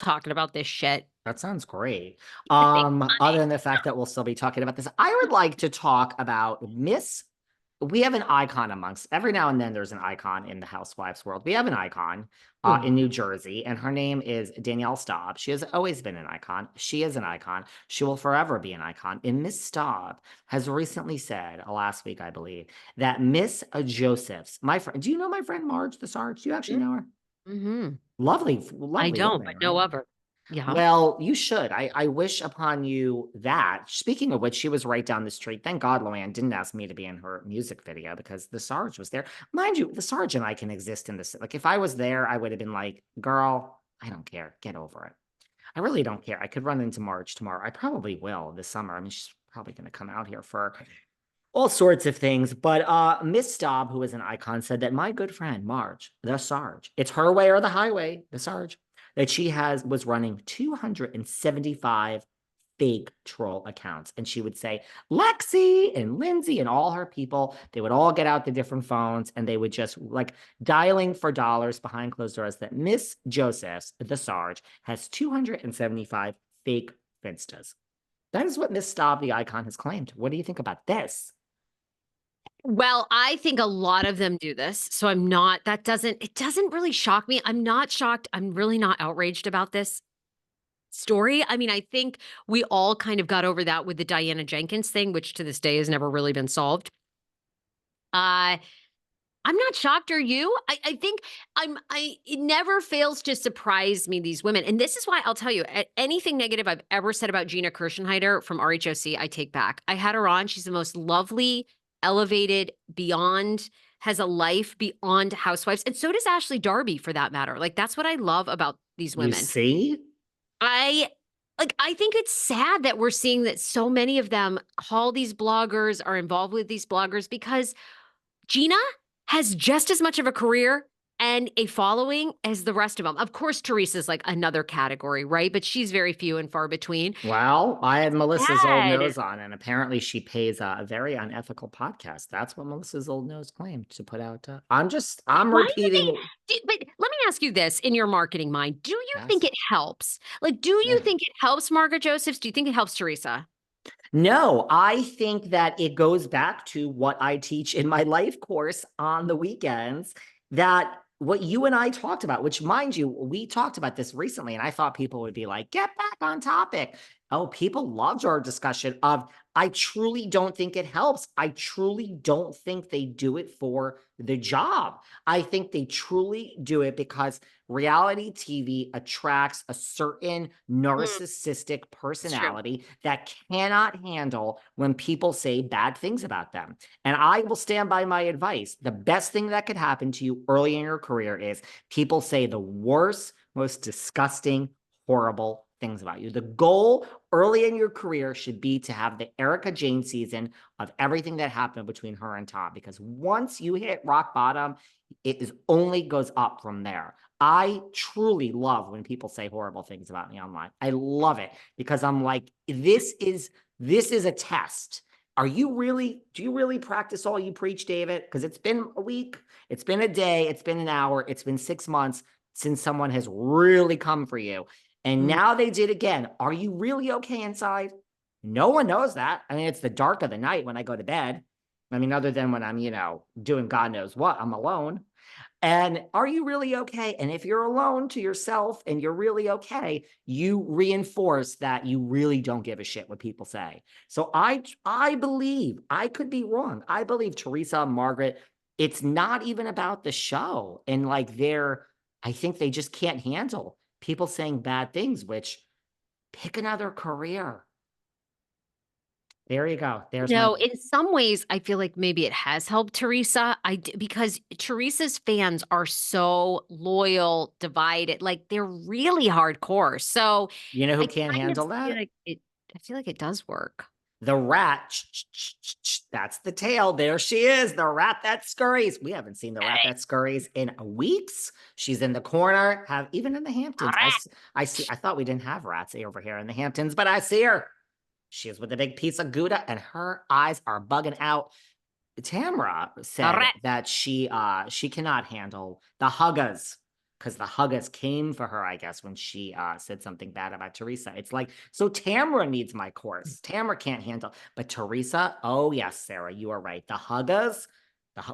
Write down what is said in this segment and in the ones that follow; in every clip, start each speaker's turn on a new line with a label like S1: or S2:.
S1: talking about this shit.
S2: That sounds great.
S1: I think
S2: Other than the fact that we'll still be talking about this, I would like to talk about Miss. We have an icon amongst every now and then there's an icon in the housewives world. We have an icon in New Jersey, and her name is Danielle Staub. She has always been an icon. She is an icon. She will forever be an icon. And Miss Staub has recently said, last week, I believe, that Miss Josephs, my friend, do you know my friend Marge the Sarge? Do you actually know her?
S1: Mm-hmm.
S2: Lovely,
S1: I
S2: lovely
S1: don't,
S2: woman,
S1: but no
S2: right?
S1: other. Yeah.
S2: Well, you should. I wish upon you that. Speaking of which, she was right down the street. Thank God Luann didn't ask me to be in her music video because the Sarge was there. Mind you, the Sarge and I can exist in this. Like, if I was there, I would have been like, girl, I don't care. Get over it. I really don't care. I could run into Marge tomorrow. I probably will this summer. I mean, she's probably going to come out here for all sorts of things. But Miss Staub, who is an icon, said that my good friend Marge, the Sarge, it's her way or the highway, the Sarge, that she was running 275 fake troll accounts. And she would say, Lexi and Lindsay and all her people, they would all get out the different phones and they would just like dialing for dollars behind closed doors that Miss Josephs, the Sarge, has 275 fake Finstas. That is what Miss Staub, the icon, has claimed. What do you think about this?
S1: Well, I think a lot of them do this. So it doesn't really shock me. I'm not shocked. I'm really not outraged about this story. I mean, I think we all kind of got over that with the Diana Jenkins thing, which to this day has never really been solved. Uh, I'm not shocked, are you? I think it never fails to surprise me, these women. And this is why I'll tell you, anything negative I've ever said about Gina Kirschenheiter from RHOC, I take back. I had her on. She's the most lovely, elevated, has a life beyond housewives. And so does Ashley Darby for that matter. Like, that's what I love about these
S2: You
S1: women.
S2: see?
S1: I think it's sad that we're seeing that so many of them call these bloggers, are involved with these bloggers, because Gina has just as much of a career and a following as the rest of them. Of course, Teresa's like another category, right? But she's very few and far between.
S2: Well, I had Melissa's old
S1: Sad.
S2: nose on, and apparently she pays a very unethical podcast. That's what Melissa's old nose claimed to put out. I'm
S1: Why do
S2: repeating.
S1: but let me ask you this in your marketing mind. Do you think
S2: Yes.
S1: it helps? Like, do you think it helps Margaret Josephs? Do you think it helps Teresa?
S2: No, I think that it goes back to what I teach in my life course on the weekends, that what you and I talked about, which mind you, we talked about this recently, and I thought people would be like, get back on topic. Oh, people loved our discussion of, I truly don't think it helps. I truly don't think they do it for the job. I think they truly do it because reality TV attracts a certain
S1: Mm,
S2: narcissistic
S1: it's true.
S2: personality that cannot handle when people say bad things about them. And I will stand by my advice. The best thing that could happen to you early in your career is people say the worst, most disgusting, horrible things about you. The goal early in your career should be to have the Erica Jane season of everything that happened between her and Tom, because once you hit rock bottom, it is only goes up from there. I truly love when people say horrible things about me online. I love it because I'm like, this is a test. Do you really practice all you preach, David? Because it's been a week, it's been a day, it's been an hour, it's been 6 months since someone has really come for you. And
S1: Mm.
S2: now they did again. Are you really okay inside? No one knows that. I mean, it's the dark of the night when I go to bed. I mean, other than when I'm, doing God knows what, I'm alone. And are you really okay? And if you're alone to yourself and you're really okay, you reinforce that you really don't give a shit what people say. So I believe, I could be wrong. I believe Teresa, Margaret, it's not even about the show. And like I think they just can't handle people saying bad things, which pick another career. There you go. There's my
S1: No, in some ways, I feel like maybe it has helped Teresa. Because Teresa's fans are so loyal, divided, like they're really hardcore. So
S2: you know who
S1: I
S2: can't
S1: kind of
S2: handle
S1: feel
S2: that?
S1: like I feel like it does work.
S2: The rat, that's the tail. There she is, the rat that scurries. We haven't seen the rat that scurries in weeks. She's in the corner, even in the Hamptons. I see, I thought we didn't have rats over here in the Hamptons, but I see her. She's with a big piece of Gouda and her eyes are bugging out. Tamra said that she cannot handle the huggas. because the Huggers came for her, I guess, when she said something bad about Teresa. It's like, so Tamara needs my course. Tamara can't handle, but Teresa, oh yes, Sarah, you are right. The Huggers,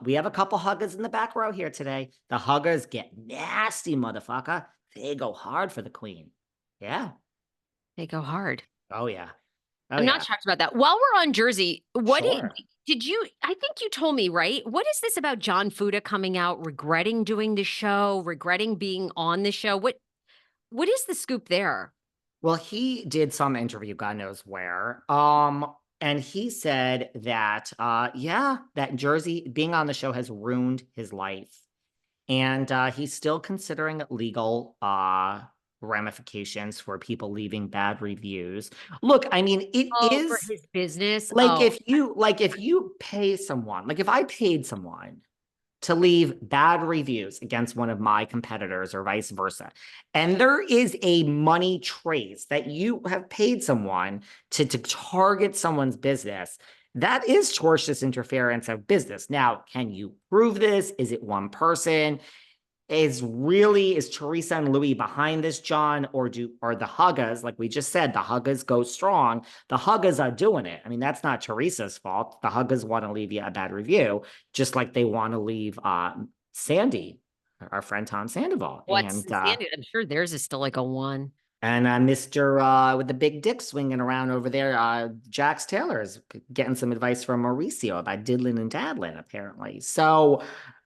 S2: we have a couple Huggers in the back row here today. The Huggers get nasty, motherfucker. They go hard for the queen. Yeah.
S1: They go hard.
S2: Oh yeah. Oh
S1: I'm not
S2: yeah.
S1: shocked about that. While we're on Jersey, what
S2: Sure.
S1: did you I think you told me, right? What is this about John Fuda coming out, regretting doing the show, regretting being on the show? What is the scoop there?
S2: Well, he did some interview, God knows where. And he said that yeah, that Jersey being on the show has ruined his life. And he's still considering legal ramifications for people leaving bad reviews. Look, I mean, it
S1: Oh, for
S2: is
S1: his business?
S2: like
S1: Oh,
S2: if you pay someone, like if I paid someone to leave bad reviews against one of my competitors or vice versa. And there is a money trace that you have paid someone to target someone's business. That is tortious interference of business. Now, can you prove this? Is it one person? Is Teresa and Louis behind this, John, or are the Huggas, like we just said, the Huggas go strong. The Huggas are doing it. I mean, that's not Teresa's fault. The Huggas want to leave you a bad review, just like they want to leave Sandy, our friend Tom Sandoval,
S1: what's the standard? I'm sure theirs is still like a 1.
S2: and Mr. With the big dick swinging around over there, Jax Taylor is getting some advice from Mauricio about diddling and daddling, apparently. So,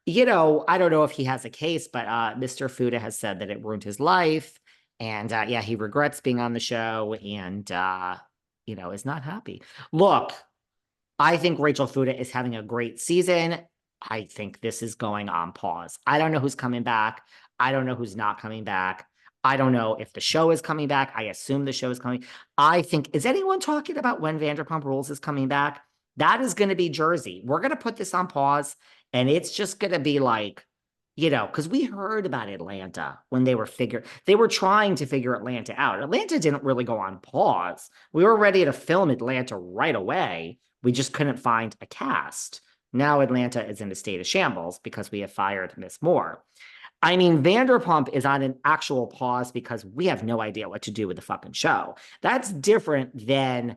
S2: I don't know if he has a case, but Mr. Fuda has said that it ruined his life. And yeah, he regrets being on the show and, is not happy. Look, I think Rachel Fuda is having a great season. I think this is going on pause. I don't know who's coming back. I don't know who's not coming back. I don't know if the show is coming back. I assume the show is coming. I think, is anyone talking about when Vanderpump Rules is coming back? That is going to be Jersey. We're going to put this on pause, and it's just going to be like, because we heard about Atlanta when they were trying to figure Atlanta out. Atlanta didn't really go on pause. We were ready to film Atlanta right away. We just couldn't find a cast. Now Atlanta is in a state of shambles because we have fired Miss Moore. I mean, Vanderpump is on an actual pause because we have no idea what to do with the fucking show. That's different than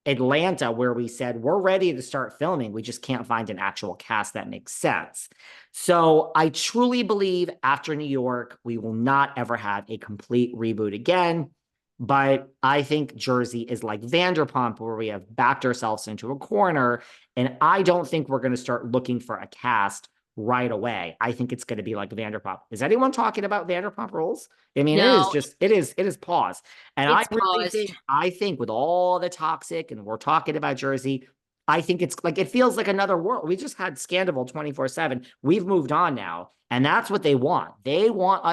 S2: Atlanta, where we said we're ready to start filming. We just can't find an actual cast that makes sense. So I truly believe after New York, we will not ever have a complete reboot again. But I think Jersey is like Vanderpump, where we have backed ourselves into a corner. And I don't think we're going to start looking for a cast right away. I think it's going to be like Vanderpump. Is anyone talking about Vanderpump Rules? I mean,
S1: No,
S2: it is pause. And
S1: it's paused.
S2: I think with all the toxic and we're talking about Jersey, I think it's like, it feels like another world. We just had Scandal 24/7. We've moved on now. And that's what they want. They want us